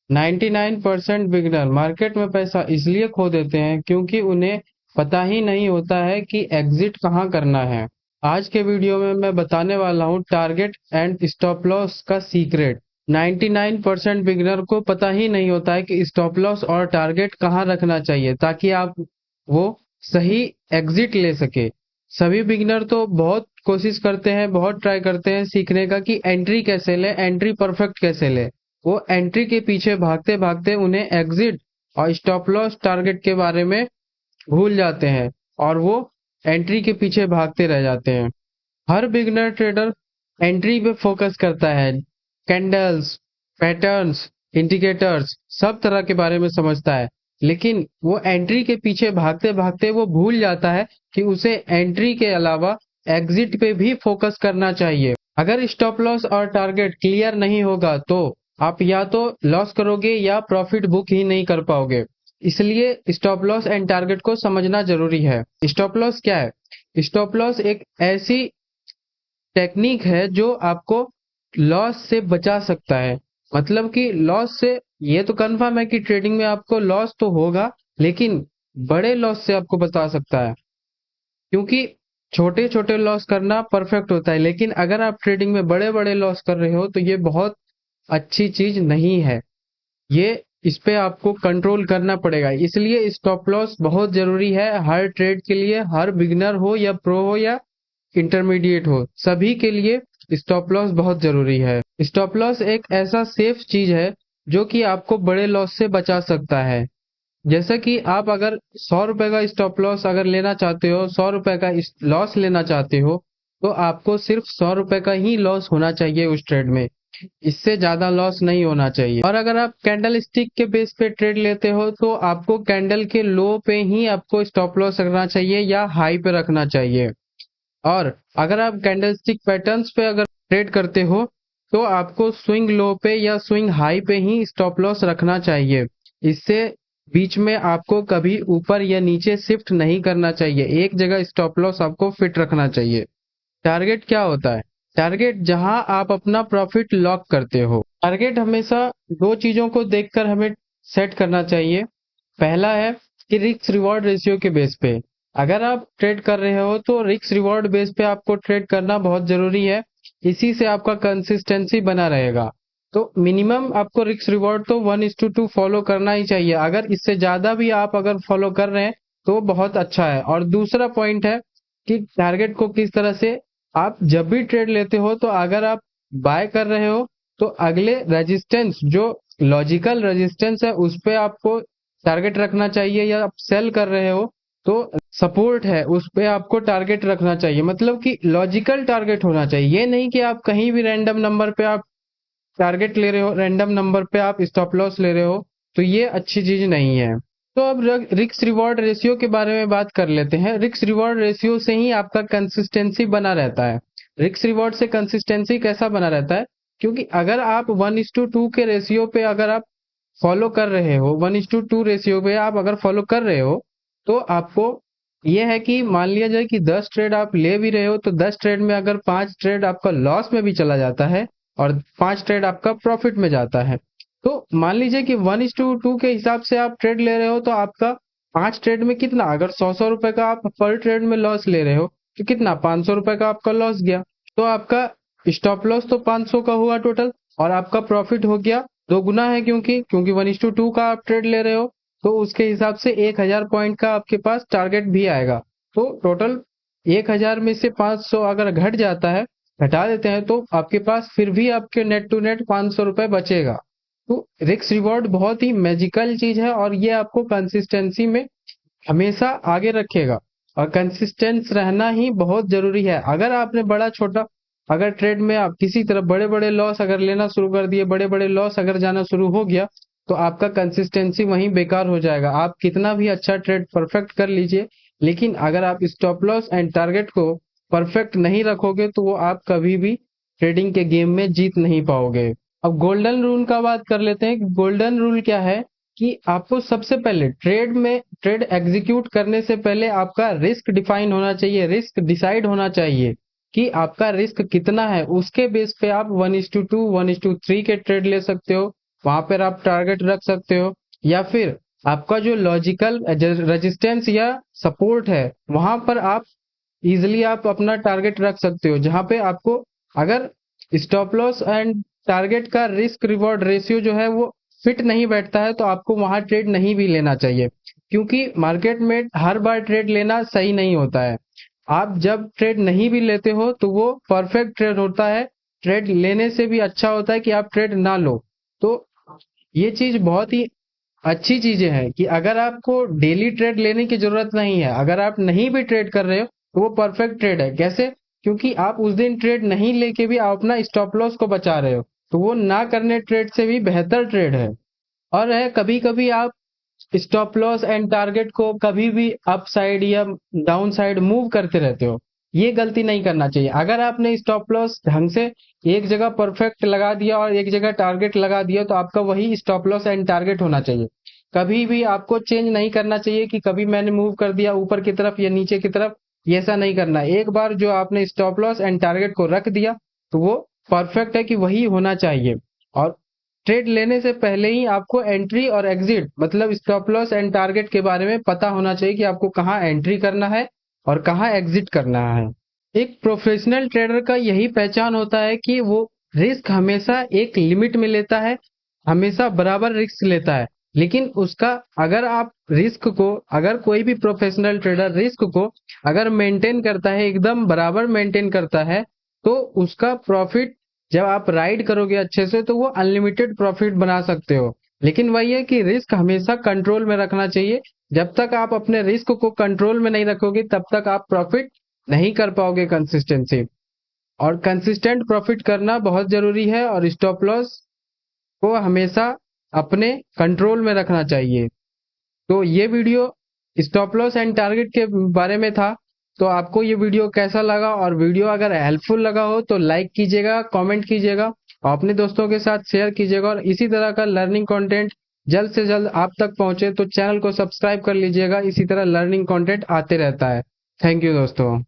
99% beginner market में पैसा इसलिए खो देते हैं क्योंकि उन्हें पता ही नहीं होता है कि एग्जिट कहाँ करना है। आज के वीडियो में मैं बताने वाला हूँ टारगेट एंड स्टॉप लॉस का सीक्रेट। 99% बिगनर को पता ही नहीं होता है कि स्टॉप लॉस और टारगेट कहाँ रखना चाहिए ताकि आप वो सही एग्जिट ले सके। सभी बिगनर तो बहुत कोशिश करते हैं, बहुत ट्राई करते हैं सीखने का कि एंट्री कैसे ले, एंट्री परफेक्ट कैसे ले। वो एंट्री के पीछे भागते भागते उन्हें एग्जिट और स्टॉप लॉस टारगेट के बारे में भूल जाते हैं और वो एंट्री के पीछे भागते रह जाते हैं। हर बिगनर ट्रेडर एंट्री पे फोकस करता है, कैंडल्स, पैटर्न्स, इंडिकेटर्स सब तरह के बारे में समझता है, लेकिन वो एंट्री के पीछे भागते भागते वो भूल जाता है कि उसे एंट्री के अलावा एग्जिट पे भी फोकस करना चाहिए। अगर स्टॉप लॉस और टारगेट क्लियर नहीं होगा तो आप या तो लॉस करोगे या प्रॉफिट बुक ही नहीं कर पाओगे। इसलिए स्टॉप लॉस एंड टारगेट को समझना जरूरी है। स्टॉप लॉस क्या है? स्टॉप लॉस एक ऐसी टेक्निक है जो आपको लॉस से बचा सकता है। मतलब कि लॉस से ये तो कंफर्म है कि ट्रेडिंग में आपको लॉस तो होगा, लेकिन बड़े लॉस से आपको बचा सकता है। क्योंकि छोटे छोटे लॉस करना परफेक्ट होता है, लेकिन अगर आप ट्रेडिंग में बड़े बड़े लॉस कर रहे हो तो ये बहुत अच्छी चीज नहीं है। ये इस पे आपको कंट्रोल करना पड़ेगा। इसलिए स्टॉप लॉस बहुत जरूरी है हर ट्रेड के लिए, हर बिगिनर हो या प्रो हो या इंटरमीडिएट हो, सभी के लिए स्टॉप लॉस बहुत जरूरी है। स्टॉप लॉस एक ऐसा सेफ चीज है जो कि आपको बड़े लॉस से बचा सकता है। जैसा कि आप अगर 100 रुपए का स्टॉप लॉस अगर लेना चाहते हो, 100 रुपए का लॉस लेना चाहते हो, तो आपको सिर्फ 100 रुपए का ही लॉस होना चाहिए उस ट्रेड में। इससे ज्यादा लॉस नहीं होना चाहिए। और अगर आप कैंडल स्टिक के बेस पे ट्रेड लेते हो तो आपको कैंडल के लो पे ही आपको स्टॉप लॉस रखना चाहिए या हाई पे रखना चाहिए। और अगर आप कैंडलस्टिक पैटर्न्स पे अगर ट्रेड करते हो तो आपको स्विंग लो पे या स्विंग हाई पे ही स्टॉप लॉस रखना चाहिए। इससे बीच में आपको कभी ऊपर या नीचे शिफ्ट नहीं करना चाहिए, एक जगह स्टॉप लॉस आपको फिट रखना चाहिए। टारगेट क्या होता है? टारगेट जहां आप अपना प्रॉफिट लॉक करते हो। टारगेट हमेशा दो चीजों को देखकर हमें सेट करना चाहिए। पहला है कि रिस्क रिवॉर्ड रेशियो के बेस पे अगर आप ट्रेड कर रहे हो तो रिस्क रिवॉर्ड बेस पे आपको ट्रेड करना बहुत जरूरी है। इसी से आपका कंसिस्टेंसी बना रहेगा। तो मिनिमम आपको रिस्क रिवॉर्ड तो 1:2 फॉलो करना ही चाहिए। अगर इससे ज्यादा भी आप अगर फॉलो कर रहे हैं तो बहुत अच्छा है। और दूसरा पॉइंट है कि टारगेट को किस तरह से आप जब भी ट्रेड लेते हो तो अगर आप बाय कर रहे हो तो अगले रेजिस्टेंस जो लॉजिकल रेजिस्टेंस है उस पे आपको टारगेट रखना चाहिए। या आप सेल कर रहे हो तो सपोर्ट है उस पे आपको टारगेट रखना चाहिए। मतलब कि लॉजिकल टारगेट होना चाहिए। ये नहीं कि आप कहीं भी रैंडम नंबर पे आप टारगेट ले रहे हो, रैंडम नंबर पे आप स्टॉप लॉस ले रहे हो, तो ये अच्छी चीज नहीं है। तो अब रिस्क रिवॉर्ड रेशियो के बारे में बात कर लेते हैं। रिस्क रिवॉर्ड रेशियो से ही आपका कंसिस्टेंसी बना रहता है। रिस्क रिवॉर्ड से कंसिस्टेंसी कैसा बना रहता है? क्योंकि अगर आप 1:2 के रेशियो पे अगर आप फॉलो कर रहे हो, 1:2 रेशियो पे आप अगर फॉलो कर रहे हो तो आपको ये है कि मान लिया जाए कि 10 ट्रेड आप ले भी रहे हो तो 10 ट्रेड में अगर 5 ट्रेड आपका लॉस में भी चला जाता है और 5 ट्रेड आपका प्रॉफिट में जाता है, तो मान लीजिए कि 1:2 के हिसाब से आप ट्रेड ले रहे हो तो आपका 5 ट्रेड में कितना, अगर 100 रुपए का आप पर ट्रेड में लॉस ले रहे हो तो कितना, 500 रुपए का आपका लॉस गया। तो आपका स्टॉप लॉस तो 500 का हुआ टोटल और आपका प्रॉफिट हो गया 2 गुना है। क्योंकि क्योंकि 1:2 का आप ट्रेड ले रहे हो तो उसके हिसाब से 1000 पॉइंट का आपके पास टारगेट भी आएगा। तो टोटल 1000 में से 500 अगर घट जाता है, घटा देते हैं, तो आपके पास फिर भी आपके नेट टू नेट 500 रुपए बचेगा। तो रिस्क रिवॉर्ड बहुत ही मैजिकल चीज है और ये आपको कंसिस्टेंसी में हमेशा आगे रखेगा। और कंसिस्टेंस रहना ही बहुत जरूरी है। अगर आपने बड़ा छोटा अगर ट्रेड में आप किसी तरह बड़े बड़े लॉस अगर लेना शुरू कर दिए, बड़े बड़े लॉस अगर जाना शुरू हो गया, तो आपका कंसिस्टेंसी वहीं बेकार हो जाएगा। आप कितना भी अच्छा ट्रेड परफेक्ट कर लीजिए, लेकिन अगर आप स्टॉप लॉस एंड टारगेट को परफेक्ट नहीं रखोगे तो वो आप कभी भी ट्रेडिंग के गेम में जीत नहीं पाओगे। अब गोल्डन रूल का बात कर लेते हैं। गोल्डन रूल क्या है कि आपको सबसे पहले ट्रेड एग्जीक्यूट करने से पहले आपका रिस्क डिफाइन होना चाहिए, रिस्क डिसाइड होना चाहिए कि आपका रिस्क कितना है। उसके बेस पे आप 1:2 1:3 के ट्रेड ले सकते हो, वहां पर आप टारगेट रख सकते हो, या फिर आपका जो लॉजिकल रेजिस्टेंस या सपोर्ट है वहां पर आप इजिली आप अपना टारगेट रख सकते हो, जहां पे आपको अगर स्टॉप लॉस एंड टारगेट का रिस्क रिवॉर्ड रेशियो जो है वो फिट नहीं बैठता है तो आपको वहां ट्रेड नहीं भी लेना चाहिए, क्योंकि मार्केट में हर बार ट्रेड लेना सही नहीं होता है। आप जब ट्रेड नहीं भी लेते हो तो वो परफेक्ट ट्रेड होता है, ट्रेड लेने से भी अच्छा होता है कि आप ट्रेड ना लो। तो ये चीज बहुत ही अच्छी चीजें हैं कि अगर आपको डेली ट्रेड लेने की जरूरत नहीं है, अगर आप नहीं भी ट्रेड कर रहे हो तो वो परफेक्ट ट्रेड है। कैसे? क्योंकि आप उस दिन ट्रेड नहीं लेके भी आप अपना स्टॉप लॉस को बचा रहे हो, तो वो ना करने ट्रेड से भी बेहतर ट्रेड है। और है कभी कभी आप स्टॉप लॉस एंड टारगेट को कभी भी अप साइड या डाउन साइड मूव करते रहते हो, ये गलती नहीं करना चाहिए। अगर आपने स्टॉप लॉस ढंग से एक जगह परफेक्ट लगा दिया और एक जगह टारगेट लगा दिया तो आपका वही स्टॉप लॉस एंड टारगेट होना चाहिए। कभी भी आपको चेंज नहीं करना चाहिए कि कभी मैंने मूव कर दिया ऊपर की तरफ या नीचे की तरफ, ये ऐसा नहीं करना। एक बार जो आपने स्टॉप लॉस एंड टारगेट को रख दिया तो वो परफेक्ट है कि वही होना चाहिए। और ट्रेड लेने से पहले ही आपको एंट्री और एग्जिट मतलब स्टॉप लॉस एंड टारगेट के बारे में पता होना चाहिए कि आपको कहाँ एंट्री करना है और कहाँ एग्जिट करना है। एक प्रोफेशनल ट्रेडर का यही पहचान होता है कि वो रिस्क हमेशा एक लिमिट में लेता है, हमेशा बराबर रिस्क लेता है। लेकिन उसका अगर आप रिस्क को, अगर कोई भी प्रोफेशनल ट्रेडर रिस्क को अगर मेंटेन करता है, एकदम बराबर मेंटेन करता है, तो उसका प्रॉफिट जब आप राइड करोगे अच्छे से तो वो अनलिमिटेड प्रॉफिट बना सकते हो। लेकिन वही है कि रिस्क हमेशा कंट्रोल में रखना चाहिए। जब तक आप अपने रिस्क को कंट्रोल में नहीं रखोगे तब तक आप प्रॉफिट नहीं कर पाओगे कंसिस्टेंसी। और कंसिस्टेंट प्रॉफिट करना बहुत जरूरी है और स्टॉप लॉस को हमेशा अपने कंट्रोल में रखना चाहिए। तो ये video stop loss and target के बारे में था। तो आपको ये वीडियो कैसा लगा, और वीडियो अगर हेल्पफुल लगा हो तो लाइक कीजिएगा, कमेंट कीजिएगा और अपने दोस्तों के साथ शेयर कीजिएगा। और इसी तरह का लर्निंग कंटेंट जल्द से जल्द आप तक पहुंचे तो चैनल को सब्सक्राइब कर लीजिएगा। इसी तरह लर्निंग कंटेंट आते रहता है। थैंक यू दोस्तों।